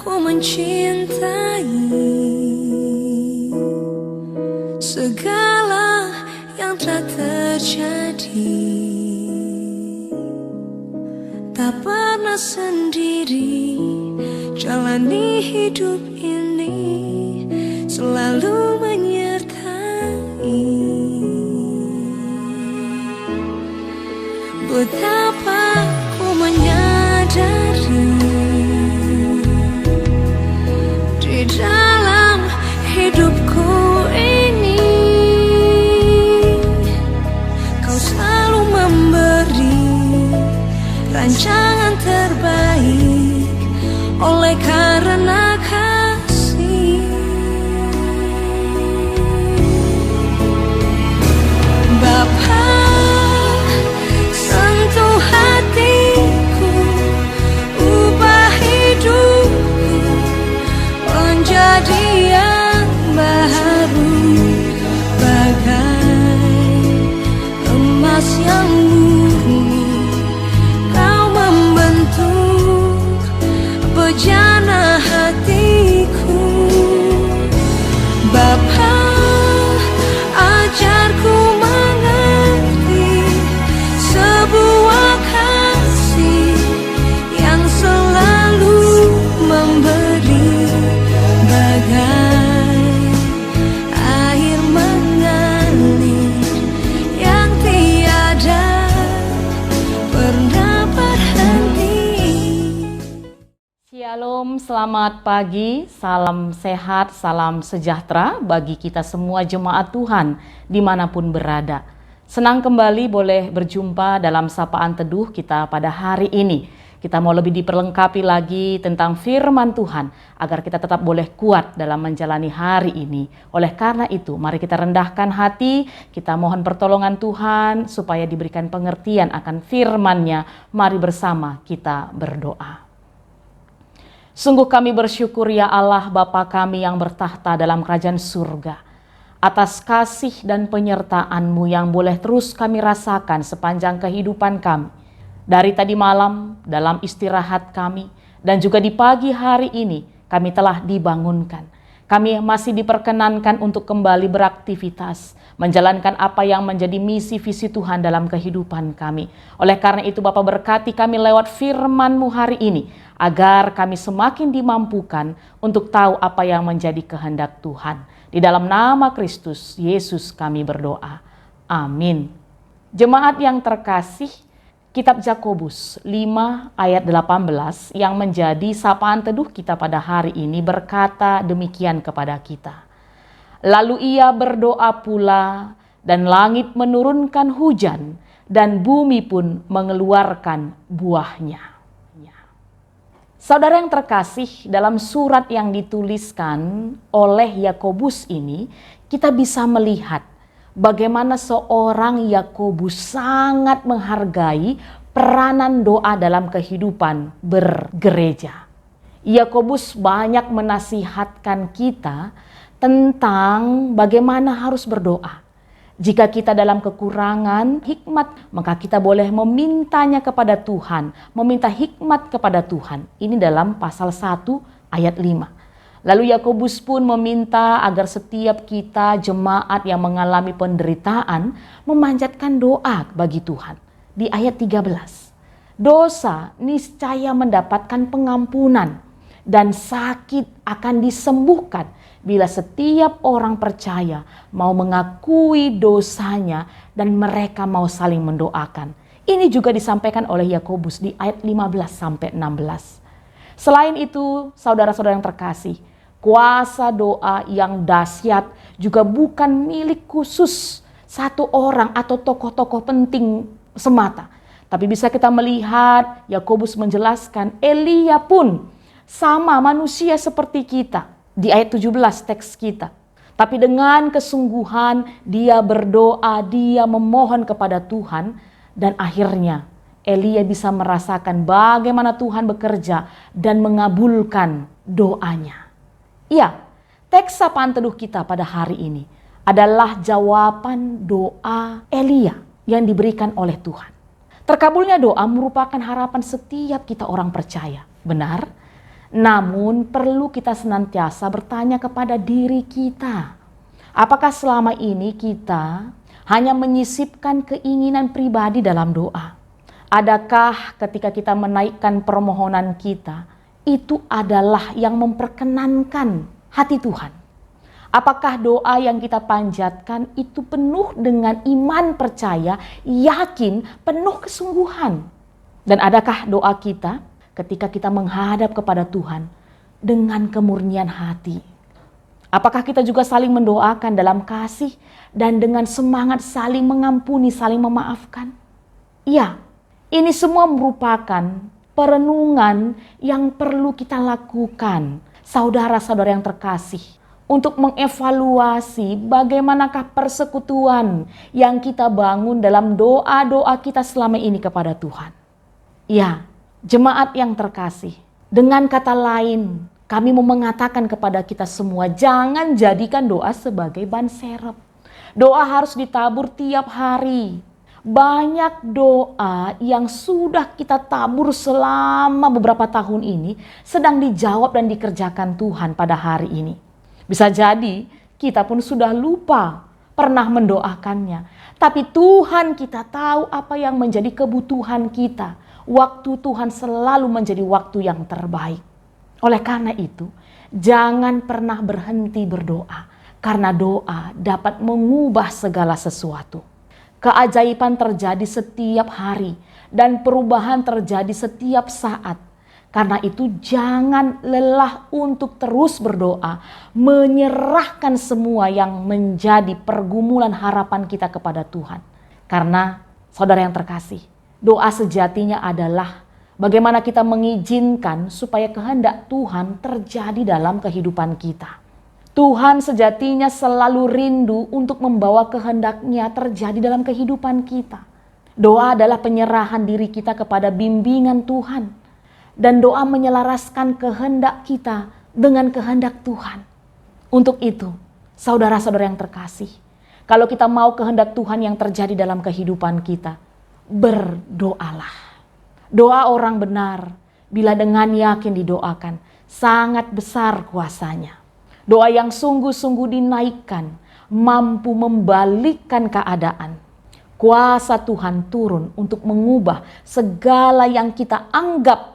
ku mencintai segala yang telah terjadi. Tak pernah sendiri jalani hidup ini, selalu menyertai. Betapa ku menyadari di dalam hidupku ini, kau selalu memberi rancangan terbaik oleh karena kasih. Bapa, sentuh hatiku, ubah hidupku menjadi yang baru, bagai emas yang murni. Kau membentuk bejana hatiku. Bapa, ajarku mengerti sebuah kasih yang selalu memberi, bagai air mengalir yang tiada pernah berhenti. Shalom, selamat pagi, salam sehat, salam sejahtera bagi kita semua jemaat Tuhan dimanapun berada. Senang kembali boleh berjumpa dalam sapaan teduh kita pada hari ini. Kita mau lebih diperlengkapi lagi tentang firman Tuhan agar kita tetap boleh kuat dalam menjalani hari ini. Oleh karena itu, mari kita rendahkan hati, kita mohon pertolongan Tuhan supaya diberikan pengertian akan firman-Nya. Mari bersama kita berdoa. Sungguh kami bersyukur ya Allah Bapa kami yang bertahta dalam kerajaan surga, atas kasih dan penyertaan-Mu yang boleh terus kami rasakan sepanjang kehidupan kami. Dari tadi malam, dalam istirahat kami, dan juga di pagi hari ini, kami telah dibangunkan. Kami masih diperkenankan untuk kembali beraktivitas, menjalankan apa yang menjadi misi visi Tuhan dalam kehidupan kami. Oleh karena itu Bapa, berkati kami lewat firman-Mu hari ini, agar kami semakin dimampukan untuk tahu apa yang menjadi kehendak Tuhan. Di dalam nama Kristus Yesus kami berdoa. Amin. Jemaat yang terkasih, Kitab Yakobus 5 ayat 18 yang menjadi sapaan teduh kita pada hari ini berkata demikian kepada kita. Lalu ia berdoa pula, dan langit menurunkan hujan, dan bumi pun mengeluarkan buahnya. Saudara yang terkasih, dalam surat yang dituliskan oleh Yakobus ini, kita bisa melihat bagaimana seorang Yakobus sangat menghargai peranan doa dalam kehidupan bergereja. Yakobus banyak menasihatkan kita tentang bagaimana harus berdoa. Jika kita dalam kekurangan hikmat, maka kita boleh memintanya kepada Tuhan, meminta hikmat kepada Tuhan. Ini dalam pasal 1 ayat 5. Lalu Yakobus pun meminta agar setiap kita jemaat yang mengalami penderitaan memanjatkan doa bagi Tuhan. Di ayat 13, dosa niscaya mendapatkan pengampunan dan sakit akan disembuhkan bila setiap orang percaya mau mengakui dosanya dan mereka mau saling mendoakan. Ini juga disampaikan oleh Yakobus di ayat 15 sampai 16. Selain itu, saudara-saudara yang terkasih, kuasa doa yang dahsyat juga bukan milik khusus satu orang atau tokoh-tokoh penting semata. Tapi bisa kita melihat Yakobus menjelaskan Elia pun sama manusia seperti kita. Di ayat 17 teks kita. Tapi dengan kesungguhan dia berdoa, dia memohon kepada Tuhan. Dan akhirnya Elia bisa merasakan bagaimana Tuhan bekerja dan mengabulkan doanya. Iya, teks sapaan teduh kita pada hari ini adalah jawaban doa Elia yang diberikan oleh Tuhan. Terkabulnya doa merupakan harapan setiap kita orang percaya. Benar? Namun perlu kita senantiasa bertanya kepada diri kita, apakah selama ini kita hanya menyisipkan keinginan pribadi dalam doa? Adakah ketika kita menaikkan permohonan kita, itu adalah yang memperkenankan hati Tuhan? Apakah doa yang kita panjatkan itu penuh dengan iman percaya, yakin, penuh kesungguhan? Dan adakah doa kita ketika kita menghadap kepada Tuhan dengan kemurnian hati? Apakah kita juga saling mendoakan dalam kasih dan dengan semangat saling mengampuni, saling memaafkan? Iya, ini semua merupakan perenungan yang perlu kita lakukan, saudara-saudara yang terkasih, untuk mengevaluasi bagaimanakah persekutuan yang kita bangun dalam doa-doa kita selama ini kepada Tuhan. Ya, jemaat yang terkasih, dengan kata lain, kami mau mengatakan kepada kita semua, jangan jadikan doa sebagai ban serep. Doa harus ditabur tiap hari. Banyak doa yang sudah kita tabur selama beberapa tahun ini sedang dijawab dan dikerjakan Tuhan pada hari ini. Bisa jadi kita pun sudah lupa pernah mendoakannya. Tapi Tuhan kita tahu apa yang menjadi kebutuhan kita. Waktu Tuhan selalu menjadi waktu yang terbaik. Oleh karena itu, jangan pernah berhenti berdoa. Karena doa dapat mengubah segala sesuatu. Keajaiban terjadi setiap hari dan perubahan terjadi setiap saat. Karena itu jangan lelah untuk terus berdoa, menyerahkan semua yang menjadi pergumulan harapan kita kepada Tuhan. Karena saudara yang terkasih, doa sejatinya adalah bagaimana kita mengizinkan supaya kehendak Tuhan terjadi dalam kehidupan kita. Tuhan sejatinya selalu rindu untuk membawa kehendak-Nya terjadi dalam kehidupan kita. Doa adalah penyerahan diri kita kepada bimbingan Tuhan. Dan doa menyelaraskan kehendak kita dengan kehendak Tuhan. Untuk itu, saudara-saudara yang terkasih, kalau kita mau kehendak Tuhan yang terjadi dalam kehidupan kita, berdoalah. Doa orang benar, bila dengan yakin didoakan, sangat besar kuasanya. Doa yang sungguh-sungguh dinaikkan, mampu membalikkan keadaan. Kuasa Tuhan turun untuk mengubah segala yang kita anggap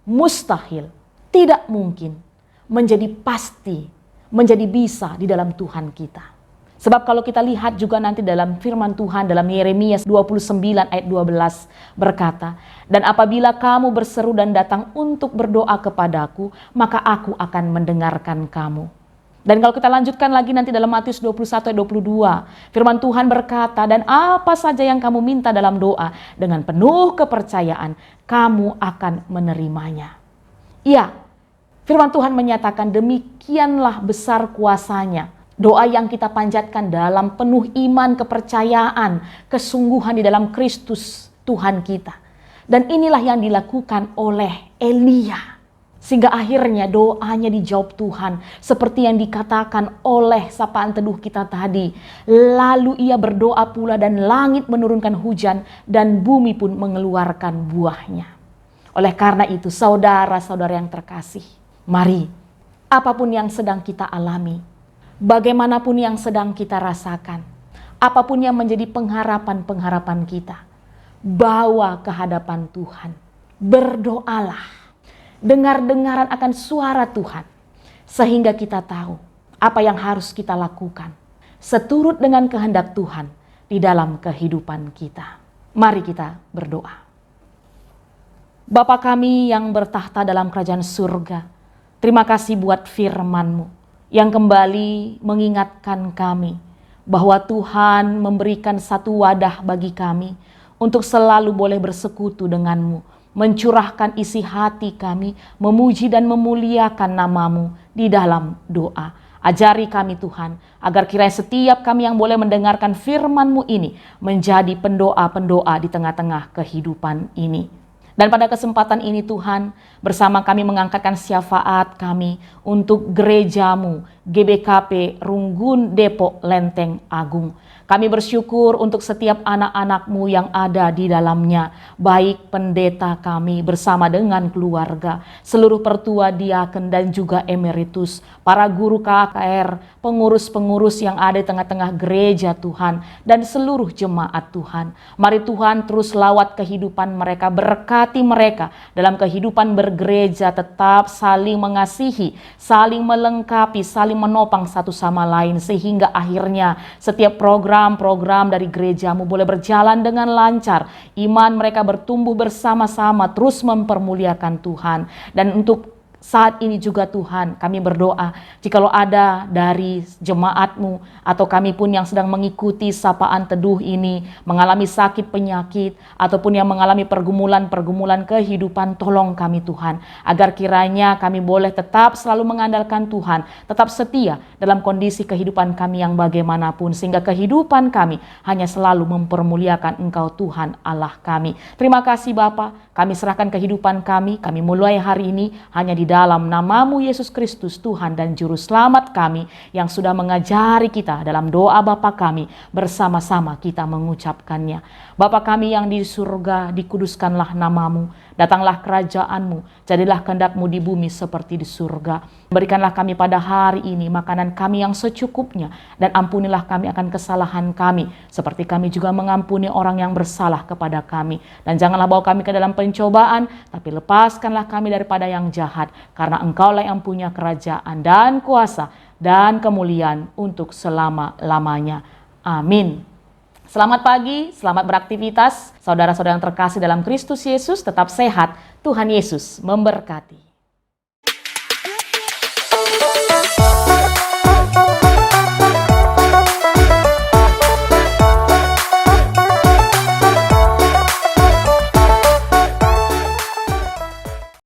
mustahil, tidak mungkin, menjadi pasti, menjadi bisa di dalam Tuhan kita. Sebab kalau kita lihat juga nanti dalam firman Tuhan dalam Yeremia 29 ayat 12 berkata, "Dan apabila kamu berseru dan datang untuk berdoa kepadaku, maka aku akan mendengarkan kamu." Dan kalau kita lanjutkan lagi nanti dalam Matius 21 ayat 22, firman Tuhan berkata, "Dan apa saja yang kamu minta dalam doa, dengan penuh kepercayaan, kamu akan menerimanya." Iya, firman Tuhan menyatakan demikianlah besar kuasanya. Doa yang kita panjatkan dalam penuh iman, kepercayaan, kesungguhan di dalam Kristus Tuhan kita. Dan inilah yang dilakukan oleh Elia. Sehingga akhirnya doanya dijawab Tuhan. Seperti yang dikatakan oleh sapaan teduh kita tadi. Lalu ia berdoa pula dan langit menurunkan hujan dan bumi pun mengeluarkan buahnya. Oleh karena itu saudara-saudara yang terkasih. Mari apapun yang sedang kita alami. Bagaimanapun yang sedang kita rasakan. Apapun yang menjadi pengharapan-pengharapan kita. Bawa ke hadapan Tuhan. Berdoalah. Dengar-dengaran akan suara Tuhan. Sehingga kita tahu apa yang harus kita lakukan. Seturut dengan kehendak Tuhan di dalam kehidupan kita. Mari kita berdoa. Bapa kami yang bertahta dalam kerajaan surga. Terima kasih buat firman-Mu yang kembali mengingatkan kami bahwa Tuhan memberikan satu wadah bagi kami untuk selalu boleh bersekutu dengan-Mu. Mencurahkan isi hati kami, memuji dan memuliakan nama-Mu di dalam doa. Ajari kami Tuhan, agar kiranya setiap kami yang boleh mendengarkan firman-Mu ini menjadi pendoa-pendoa di tengah-tengah kehidupan ini. Dan pada kesempatan ini Tuhan, bersama kami mengangkatkan syafaat kami untuk gereja-Mu GBKP Runggun Depok Lenteng Agung. Kami bersyukur untuk setiap anak-anak-Mu yang ada di dalamnya, baik pendeta kami bersama dengan keluarga, seluruh pertua diaken dan juga emeritus, para guru KKR, pengurus-pengurus yang ada di tengah-tengah gereja Tuhan, dan seluruh jemaat Tuhan. Mari Tuhan terus lawat kehidupan mereka, berkati mereka dalam kehidupan bergereja, tetap saling mengasihi, saling melengkapi, saling menopang satu sama lain, sehingga akhirnya setiap program dari gerejamu boleh berjalan dengan lancar. Iman mereka bertumbuh bersama-sama, terus mempermuliakan Tuhan. Dan untuk saat ini juga Tuhan, kami berdoa, jikalau ada dari jemaat-Mu atau kami pun yang sedang mengikuti sapaan teduh ini, mengalami sakit penyakit, ataupun yang mengalami pergumulan-pergumulan kehidupan, tolong kami Tuhan, agar kiranya kami boleh tetap selalu mengandalkan Tuhan, tetap setia dalam kondisi kehidupan kami yang bagaimanapun, sehingga kehidupan kami hanya selalu mempermuliakan Engkau Tuhan Allah kami. Terima kasih Bapa, kami serahkan kehidupan kami mulai hari ini hanya di dalam nama-Mu Yesus Kristus, Tuhan dan Juru Selamat kami, yang sudah mengajari kita dalam doa Bapa kami, bersama-sama kita mengucapkannya. Bapa kami yang di surga, dikuduskanlah nama-Mu, datanglah kerajaan-Mu, jadilah kehendak-Mu di bumi seperti di surga. Berikanlah kami pada hari ini makanan kami yang secukupnya, dan ampunilah kami akan kesalahan kami, seperti kami juga mengampuni orang yang bersalah kepada kami. Dan janganlah bawa kami ke dalam pencobaan, tapi lepaskanlah kami daripada yang jahat, karena Engkaulah yang punya kerajaan dan kuasa dan kemuliaan untuk selama-lamanya. Amin. Selamat pagi, selamat beraktivitas. Saudara-saudara yang terkasih dalam Kristus Yesus, tetap sehat. Tuhan Yesus memberkati.